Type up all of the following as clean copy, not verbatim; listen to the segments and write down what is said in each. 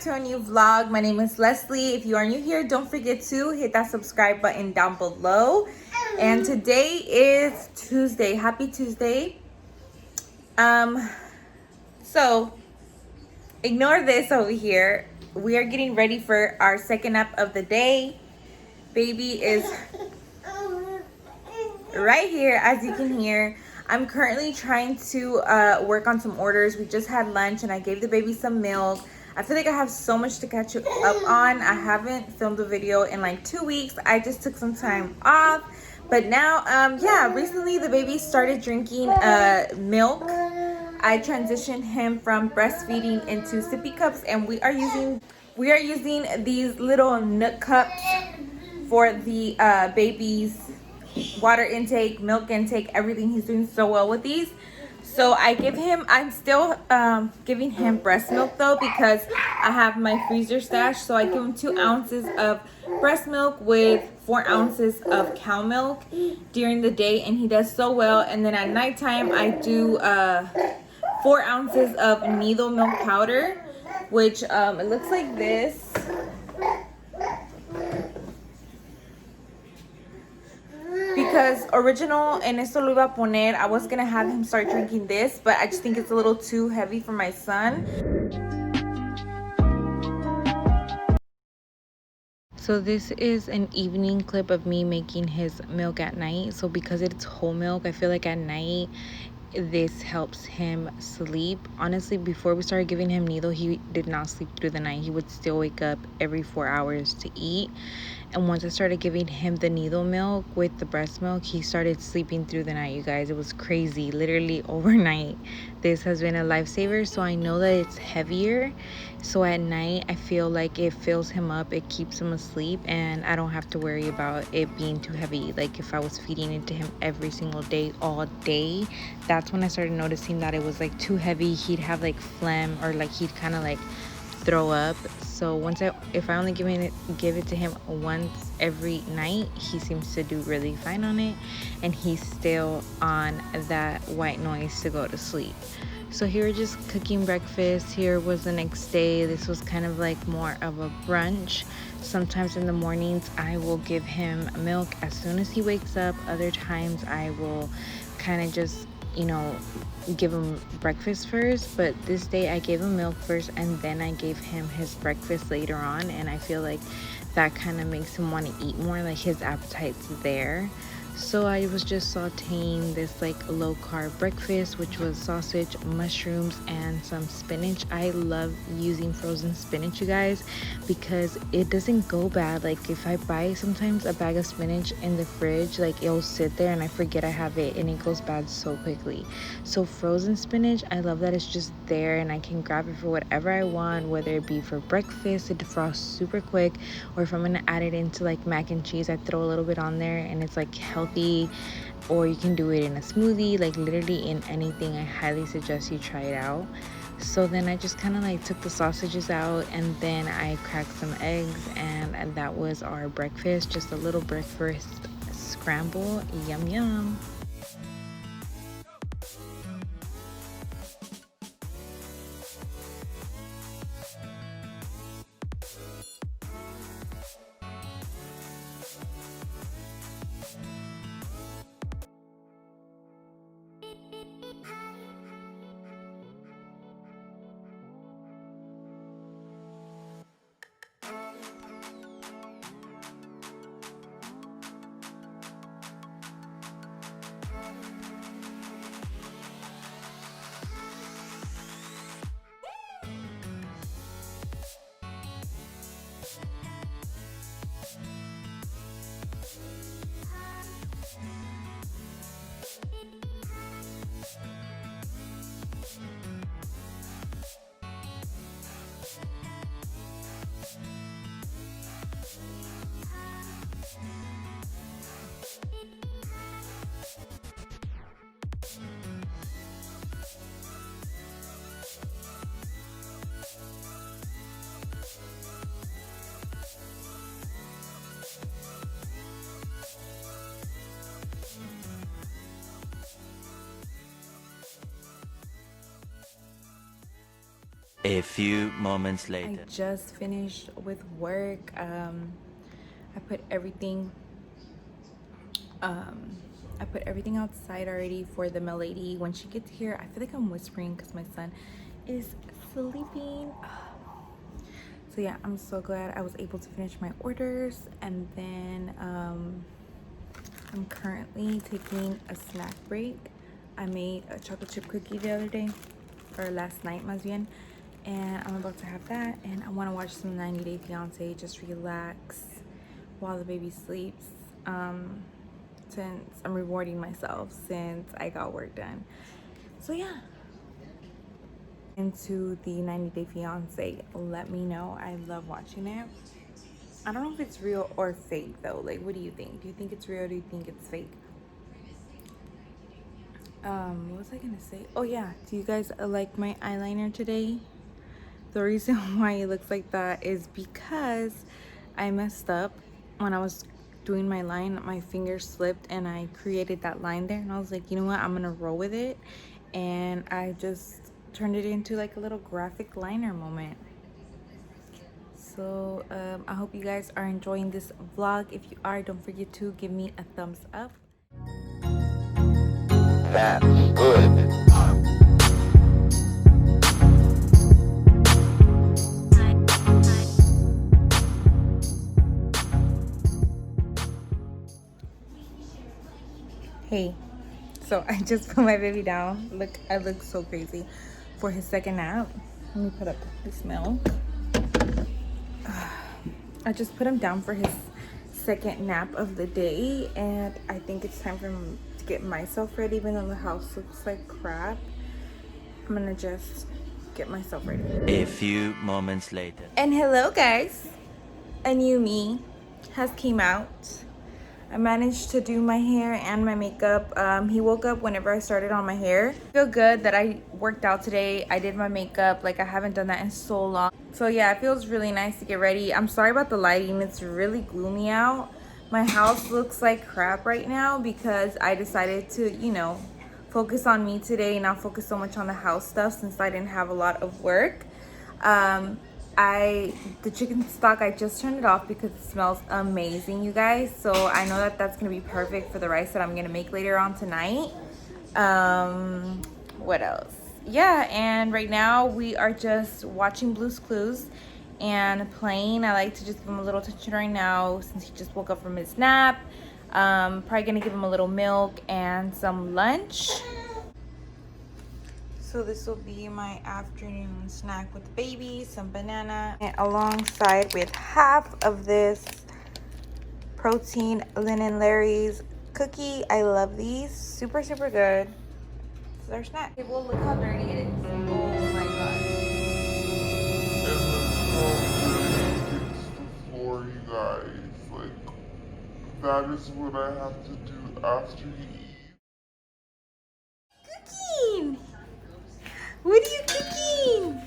to a new vlog. My name is Leslie. If you are new here, don't forget to hit that subscribe button down below. And today is Tuesday. Happy Tuesday. So ignore this over here. We are getting ready for our second nap of the day. Baby is right here, as you can hear. I'm currently trying to work on some orders. We just had lunch and I gave the baby some milk. I feel like I have so much to catch up on. I haven't filmed a video in like 2 weeks. I just took some time off. But now, yeah, recently the baby started drinking milk. I transitioned him from breastfeeding into sippy cups, and we are using these little Nook cups for the baby's water intake, milk intake, everything. He's doing so well with these. So I'm still giving him breast milk though, because I have my freezer stash. So I give him 2 ounces of breast milk with 4 ounces of cow milk during the day, and he does so well. And then at nighttime I do 4 ounces of needle milk powder, which it looks like this. Because original en esto lo iba a poner, I was gonna have him start drinking this, but I just think it's a little too heavy for my son. So this is an evening clip of me making his milk at night. So because it's whole milk, I feel like at night this helps him sleep. Honestly, before we started giving him needle, he did not sleep through the night. He would still wake up every 4 hours to eat. And once I started giving him the needle milk with the breast milk, he started sleeping through the night, you guys. It was crazy. Literally overnight, this has been a lifesaver. So I know that it's heavier. So at night, I feel like it fills him up. It keeps him asleep. And I don't have to worry about it being too heavy. Like if I was feeding it to him every single day, all day, that's when I started noticing that it was like too heavy. He'd have like phlegm, or like he'd kind of like throw up. So if I only give it to him once every night, he seems to do really fine on it, and he's still on that white noise to go to sleep. So here we're just cooking breakfast. Here was the next day. This was kind of like more of a brunch. Sometimes in the mornings I will give him milk as soon as he wakes up. Other times I will kind of just, give him breakfast first. But this day I gave him milk first, and then I gave him his breakfast later on, and I feel like that kind of makes him want to eat more, like his appetite's there. So I was just sauteing this like low carb breakfast, which was sausage, mushrooms, and some spinach. I love using frozen spinach, you guys, because it doesn't go bad. Like if I buy sometimes a bag of spinach in the fridge, like it'll sit there and I forget I have it, and it goes bad so quickly. So frozen spinach, I love that it's just there and I can grab it for whatever I want, whether it be for breakfast, it defrosts super quick, or if I'm gonna add it into like mac and cheese, I throw a little bit on there and it's like healthy. Or you can do it in a smoothie, like literally in anything. I highly suggest you try it out. So then I just kind of like took the sausages out, and then I cracked some eggs, and that was our breakfast. Just a little breakfast scramble. Yum yum. A few moments I later. just finished with work. I put everything I put everything outside already for the milady. When she gets here, I feel like I'm whispering because my son is sleeping. So yeah, I'm so glad I was able to finish my orders. And then I'm currently taking a snack break. I made a chocolate chip cookie the other day, or last night, más bien, and I'm about to have that. And I want to watch some 90 Day Fiance, just relax while the baby sleeps. Since I'm rewarding myself since I got work done. So yeah. Into the 90 Day Fiance, let me know. I love watching it. I don't know if it's real or fake though. Like, what do you think? Do you think it's real or do you think it's fake? What was I gonna say? Oh yeah, do you guys like my eyeliner today? The reason why it looks like that is because I messed up when I was doing my line. My finger slipped and I created that line there, and I was like, you know what, I'm gonna roll with it, and I just turned it into like a little graphic liner moment. So I hope you guys are enjoying this vlog. If you are, don't forget to give me a thumbs up. That's good. Hey, so I just put my baby down. Look, I look so crazy for his second nap. Let me put up this milk. I just put him down for his second nap of the day, and I think it's time for him to get myself ready. Even though the house looks like crap, I'm gonna just get myself ready. A few moments later. And hello guys, a new me has came out. I managed to do my hair and my makeup. He woke up whenever I started on my hair. I feel good that I worked out today. I did my makeup. Like, I haven't done that in so long. So yeah, it feels really nice to get ready. I'm sorry about the lighting. It's really gloomy out. My house looks like crap right now because I decided to, you know, focus on me today, not focus so much on the house stuff since I didn't have a lot of work. Um, the chicken stock, I just turned it off because it smells amazing, you guys. So I know that that's gonna be perfect for the rice that I'm gonna make later on tonight. What else? Yeah, and right now we are just watching Blue's Clues and playing. I like to just give him a little attention right now since he just woke up from his nap. Probably gonna give him a little milk and some lunch. So this will be my afternoon snack with the baby, some banana, and alongside with half of this protein Linen Larry's cookie. I love these. Super, super good. This is our snack. Okay, well, look how dirty it is. Oh my god. For you guys, like that is what I have to do after you eat. Cooking! What are you cooking?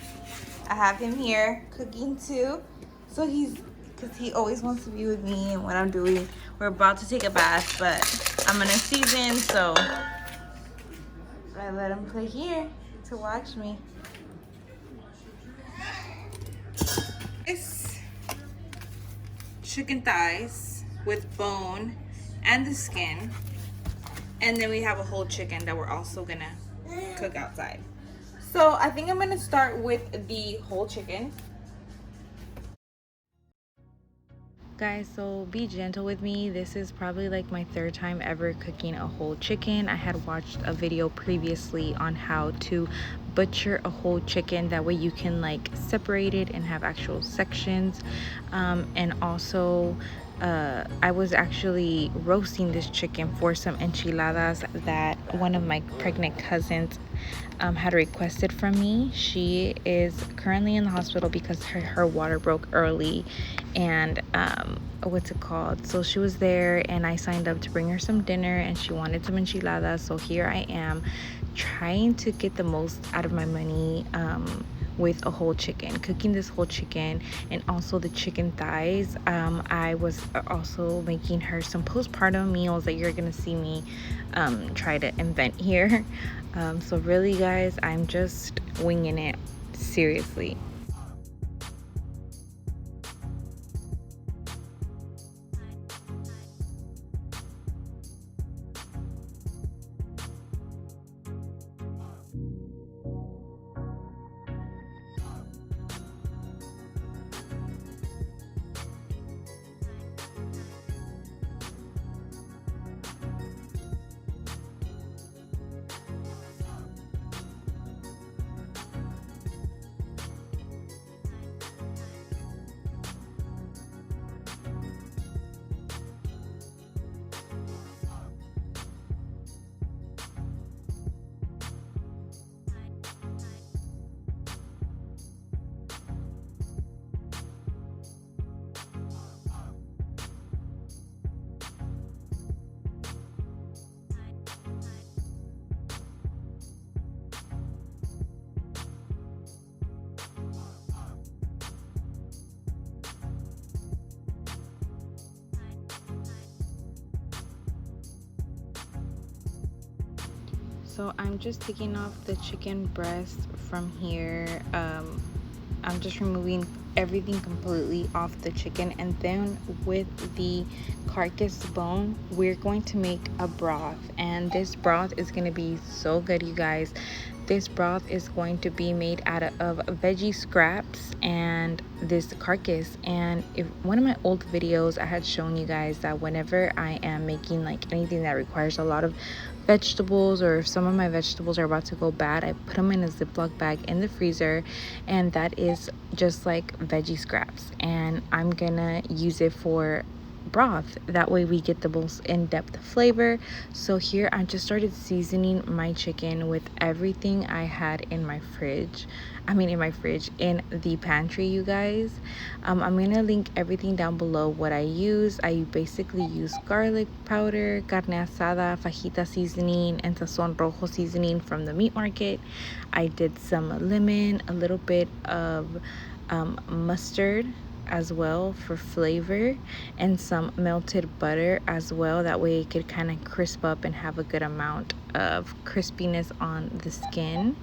I have him here cooking too. So because he always wants to be with me and what I'm doing. We're about to take a bath, but I'm in a season, so I let him play here to watch me. This chicken thighs with bone and the skin. And then we have a whole chicken that we're also gonna cook outside. So I think I'm gonna start with the whole chicken. Guys, so be gentle with me. This is probably like my third time ever cooking a whole chicken. I had watched a video previously on how to butcher a whole chicken, that way you can like separate it and have actual sections. And also I was actually roasting this chicken for some enchiladas that one of my pregnant cousins had requested from me. She is currently in the hospital because her water broke early, and what's it called, so she was there and I signed up to bring her some dinner and she wanted some enchiladas. So here I am trying to get the most out of my money with a whole chicken, cooking this whole chicken, and also the chicken thighs. I was also making her some postpartum meals that you're gonna see me try to invent here. So really guys, I'm just winging it Seriously. So I'm just taking off the chicken breast from here. I'm just removing everything completely off the chicken, and then with the carcass bone we're going to make a broth, and this broth is going to be so good, you guys. This broth is going to be made out of veggie scraps and this carcass. And if one of my old videos I had shown you guys that whenever I am making like anything that requires a lot of vegetables, or if some of my vegetables are about to go bad, I put them in a Ziploc bag in the freezer, and that is just like veggie scraps, and I'm gonna use it for broth. That way we get the most in-depth flavor. So here I just started seasoning my chicken with everything I had in my fridge. In the pantry, you guys. I'm gonna link everything down below what I use. I basically use garlic powder, carne asada, fajita seasoning, and sazon rojo seasoning from the meat market. I did some lemon, a little bit of mustard as well for flavor, and some melted butter as well. That way it could kind of crisp up and have a good amount of crispiness on the skin.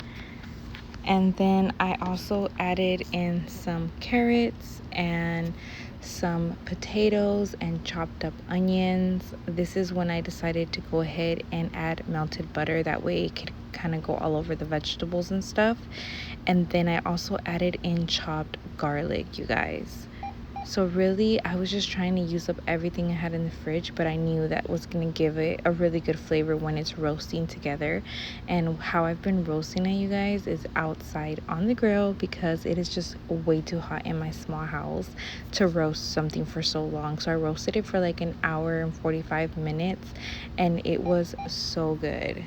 And then I also added in some carrots and some potatoes and chopped up onions. This is when I decided to go ahead and add melted butter. That way it could kind of go all over the vegetables and stuff. And then I also added in chopped garlic, you guys. So really, I was just trying to use up everything I had in the fridge, but I knew that was going to give it a really good flavor when it's roasting together. And how I've been roasting it, you guys, is outside on the grill, because it is just way too hot in my small house to roast something for so long. So I roasted it for like an hour and 45 minutes, and it was so good.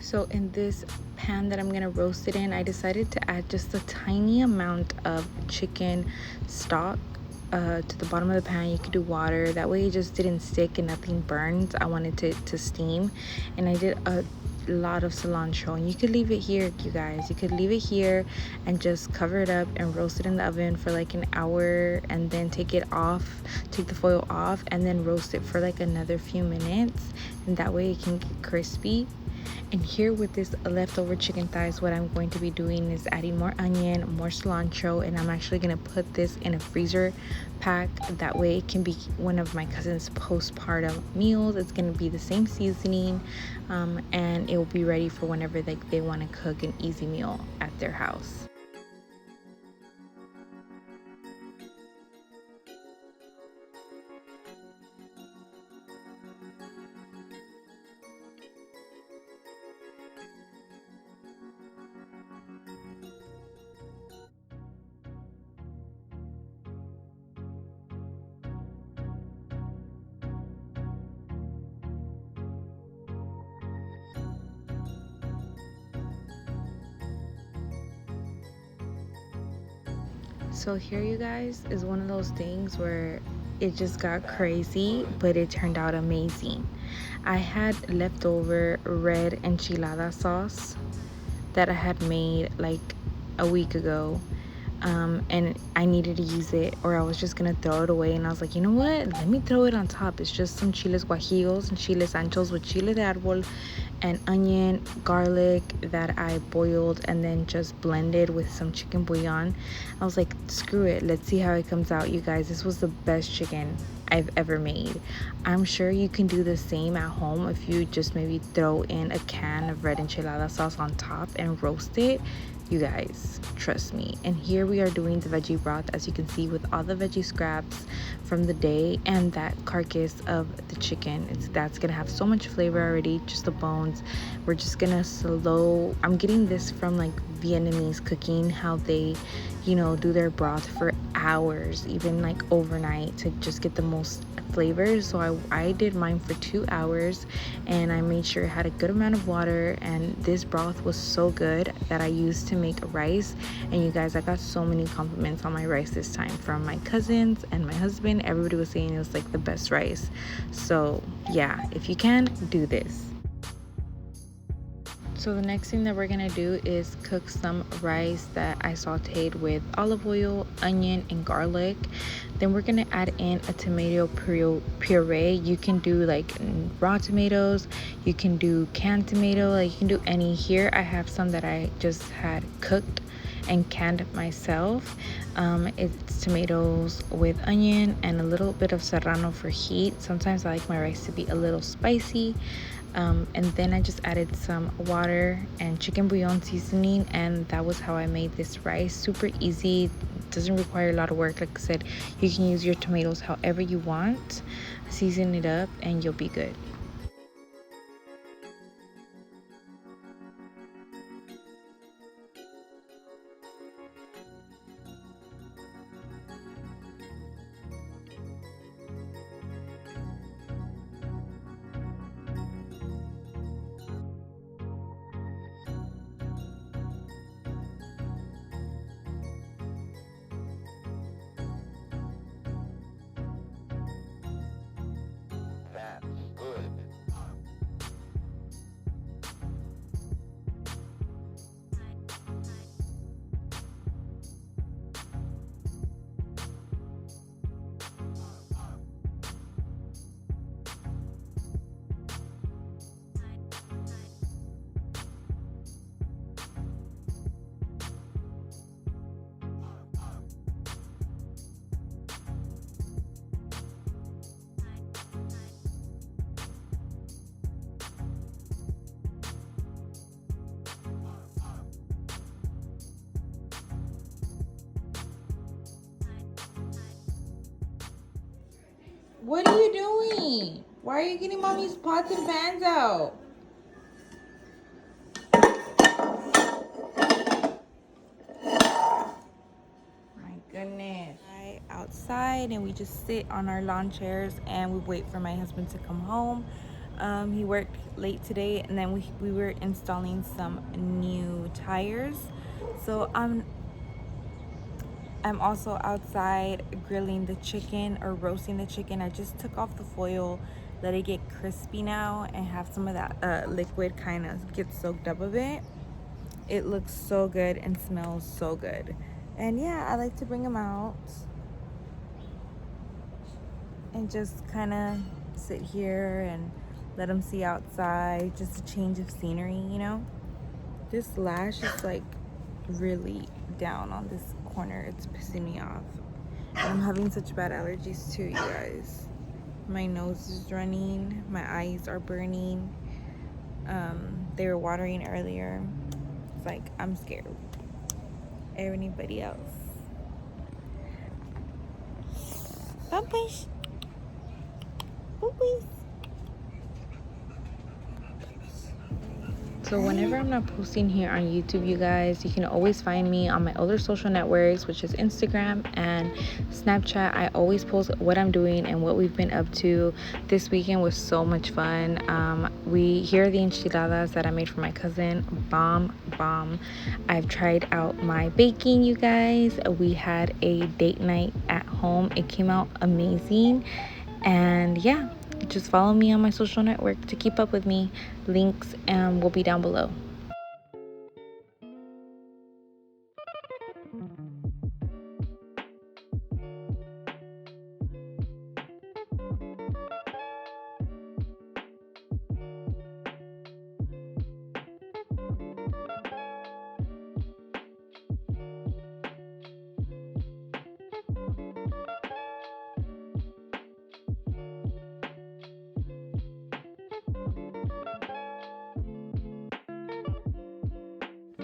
So in this pan that I'm gonna roast it in, I decided to add just a tiny amount of chicken stock to the bottom of the pan. You could do water, that way it just didn't stick and nothing burns. I wanted it to steam, and I did a lot of cilantro, and you could leave it here, you guys. You could leave it here and just cover it up and roast it in the oven for like an hour, and then take the foil off, and then roast it for like another few minutes, and that way it can get crispy. And here with this leftover chicken thighs, what I'm going to be doing is adding more onion, more cilantro, and I'm actually going to put this in a freezer pack. That way it can be one of my cousin's postpartum meals. It's going to be the same seasoning, and it will be ready for whenever they want to cook an easy meal at their house. So here, you guys, is one of those things where it just got crazy, but it turned out amazing. I had leftover red enchilada sauce that I had made like a week ago, and I needed to use it, or I was just gonna throw it away. And I was like, you know what, let me throw it on top. It's just some chiles guajillos and chiles anchos with chile de árbol and onion, garlic that I boiled and then just blended with some chicken bouillon. I was like, screw it, let's see how it comes out. You guys, this was the best chicken I've ever made. I'm sure you can do the same at home if you just maybe throw in a can of red enchilada sauce on top and roast it. You guys, trust me. And here we are doing the veggie broth, as you can see, with all the veggie scraps from the day and that carcass of the chicken. That's gonna have so much flavor already, just the bones. We're just gonna I'm getting this from like Vietnamese cooking, how they, do their broth for hours, even like overnight, to just get the most flavors. So I did mine for 2 hours, and I made sure it had a good amount of water, and this broth was so good that I used to make rice. And you guys, I got so many compliments on my rice this time from my cousins and my husband. Everybody was saying it was like the best rice. So yeah, if you can, do this. So the next thing that we're gonna do is cook some rice that I sauteed with olive oil, onion, and garlic. Then we're gonna add in a tomato puree. You can do like raw tomatoes, you can do canned tomato, like you can do any. Here I have some that I just had cooked and canned myself. It's tomatoes with onion and a little bit of serrano for heat. Sometimes I like my rice to be a little spicy. And then I just added some water and chicken bouillon seasoning, and that was how I made this rice. Super easy, doesn't require a lot of work. Like I said, you can use your tomatoes however you want, season it up, and you'll be good. That's good. What are you doing? Why are you getting mommy's pots and pans out? My goodness. Outside, and we just sit on our lawn chairs and we wait for my husband to come home. He worked late today, and then we were installing some new tires. So I'm also outside grilling the chicken or roasting the chicken. I just took off the foil, let it get crispy now, and have some of that liquid kind of get soaked up a bit. It looks so good and smells so good. And yeah, I like to bring them out and just kind of sit here and let them see outside, just a change of scenery, you know? This lash is like really down on this corner. It's pissing me off. And I'm having such bad allergies too, you guys. My nose is running, my eyes are burning. They were watering earlier. It's like I'm scared. Anybody else? Puppies. Puppies. So whenever I'm not posting here on YouTube, you guys, you can always find me on my other social networks, which is Instagram and Snapchat. I always post what I'm doing and what we've been up to. This weekend was so much fun. Here are the enchiladas that I made for my cousin. Bomb. I've tried out my baking, you guys. We had a date night at home. It came out amazing. And yeah, just follow me on my social network to keep up with me. Links will be down below.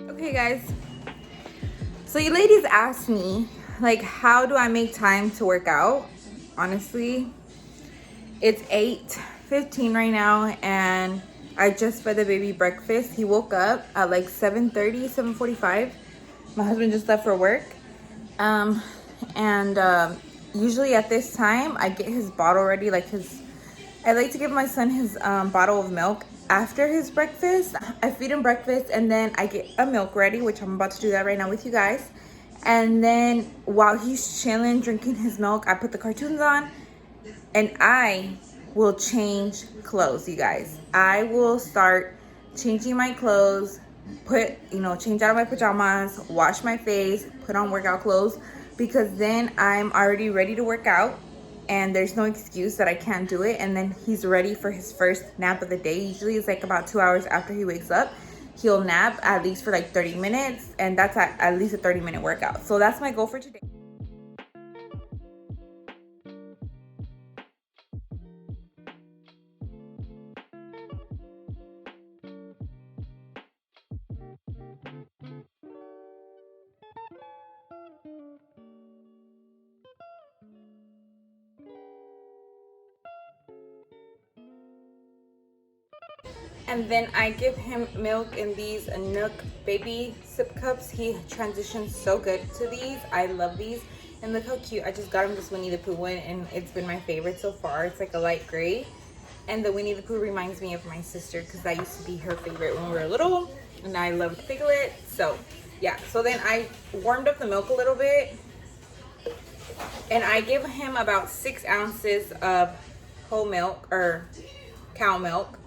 Okay guys, so you ladies asked me, like, how do I make time to work out? Honestly, it's 8:15 right now, and I just fed the baby breakfast. He woke up at like 7:30, 7:45. My husband just left for work. Usually at this time, I get his bottle ready, I like to give my son his bottle of milk after his breakfast. I feed him breakfast, and then I get a milk ready, which I'm about to do that right now with you guys. And then while he's chilling, drinking his milk, I put the cartoons on, and I will change clothes, you guys. I will start changing my clothes, change out of my pajamas, wash my face, put on workout clothes, because then I'm already ready to work out. And there's no excuse that I can't do it. And then he's ready for his first nap of the day. Usually it's like about 2 hours after he wakes up. He'll nap at least for like 30 minutes. And that's at least a 30-minute workout. So that's my goal for today. And then I give him milk in these Nook baby sip cups. He transitions so good to these. I love these. And look how cute. I just got him this Winnie the Pooh one, and it's been my favorite so far. It's like a light gray. And the Winnie the Pooh reminds me of my sister, because that used to be her favorite when we were little. And I loved Piglet. So yeah. So then I warmed up the milk a little bit. And I give him about 6 ounces of whole milk, or cow milk.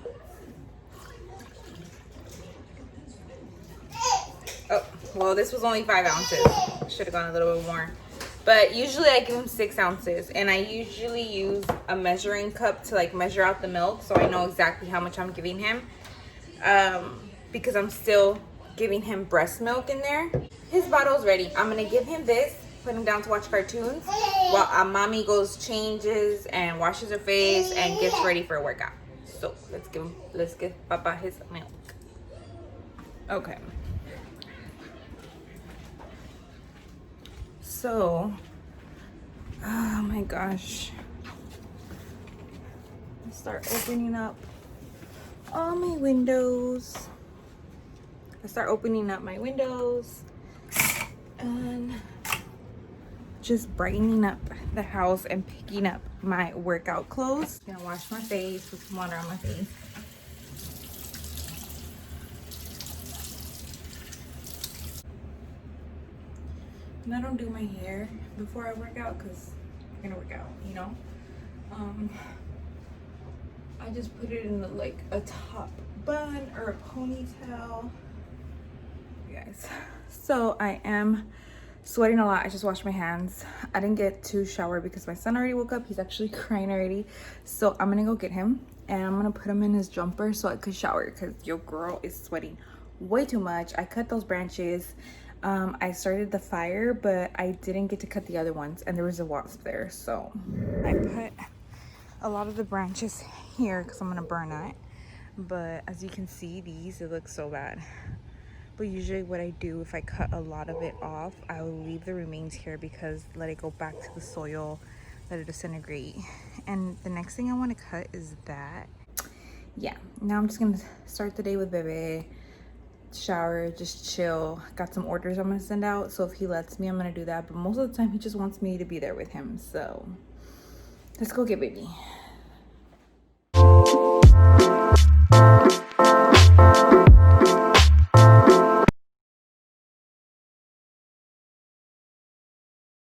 Oh, well, this was only 5 ounces. Should have gone a little bit more. But usually I give him 6 ounces. And I usually use a measuring cup to like measure out the milk, so I know exactly how much I'm giving him. Because I'm still giving him breast milk in there. His bottle's ready. I'm going to give him this, put him down to watch cartoons, while mommy goes, changes, and washes her face, and gets ready for a workout. So let's give Papa his milk. Okay. So, oh my gosh. Let's start opening up all my windows. I start opening up my windows, and just brightening up the house and picking up my workout clothes. I'm gonna wash my face, put some water on my face. And I don't do my hair before I work out because I'm gonna work out, you know. I just put it in like a top bun or a ponytail. Guys, so I am sweating a lot. I just washed my hands. I didn't get to shower because my son already woke up. He's actually crying already. So I'm gonna go get him and I'm gonna put him in his jumper so I could shower because your girl is sweating way too much. I cut those branches. I started the fire, but I didn't get to cut the other ones and there was a wasp there. So I put a lot of the branches here because I'm gonna burn it. But as you can see, these, it looks so bad. But usually what I do, if I cut a lot of it off, I will leave the remains here because let it go back to the soil, let it disintegrate. And the next thing I want to cut is that. Yeah, now I'm just gonna start the day with Bebe, shower, just chill. Got some orders I'm gonna send out, so if he lets me, I'm gonna do that. But most of the time he just wants me to be there with him, so let's go get Baby.